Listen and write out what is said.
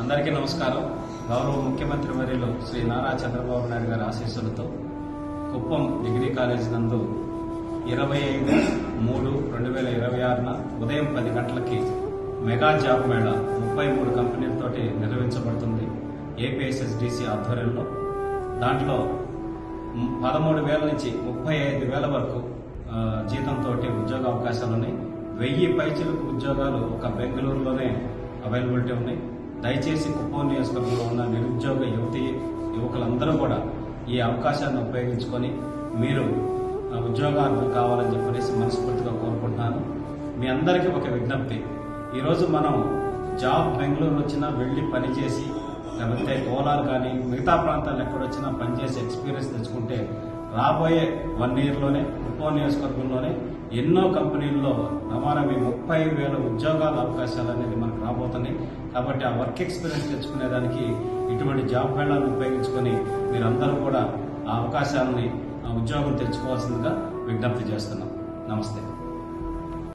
అందరికీ నమస్కారం. గౌరవ ముఖ్యమంత్రి వర్యులు శ్రీ నారా చంద్రబాబు నాయుడు గారి ఆశీస్సులతో కుప్పం డిగ్రీ కాలేజీ నందు 25/3/2026 ఉదయం 10 గంటలకి మెగా జాబ్ మేళా 33 కంపెనీలతోటి నిర్వహించబడుతుంది. ఏపీఎస్ఎస్డిసి ఆధ్వర్యంలో దాంట్లో 13,000 నుంచి 35,000 వరకు జీతంతో ఉద్యోగ అవకాశాలు ఉన్నాయి. 1000 పైచిలకు ఉద్యోగాలు ఒక బెంగళూరులోనే అవైలబిలిటీ ఉన్నాయి. దయచేసి కుప్పం నియోజకవర్గంలో ఉన్న నిరుద్యోగ యువకులందరూ కూడా ఈ అవకాశాన్ని ఉపయోగించుకొని మీరు ఉద్యోగాలు కావాలని చెప్పేసి మనస్ఫూర్తిగా కోరుకుంటున్నాను. మీ అందరికీ ఒక విజ్ఞప్తి, ఈరోజు మనం జాబ్ బెంగళూరు వచ్చినా వెళ్ళి పనిచేసి, లేకపోతే కోలార్ కానీ మిగతా ప్రాంతాలు ఎక్కడొచ్చినా పనిచేసి ఎక్స్పీరియన్స్ తెచ్చుకుంటే రాబోయే 1 yearలోనే కుప్పం నియోజకవర్గంలోనే ఎన్నో కంపెనీల్లో రమారమి 30,000 ఉద్యోగాల అవకాశాలు అనేది మనకు రాబోతున్నాయి. కాబట్టి ఆ వర్క్ ఎక్స్పీరియన్స్ తెచ్చుకునేదానికి ఇటువంటి జాబ్ మేళాలను ఉపయోగించుకొని మీరందరూ కూడా ఆ అవకాశాలని ఉద్యోగం తెచ్చుకోవాల్సిందిగా విజ్ఞప్తి చేస్తున్నాం. నమస్తే.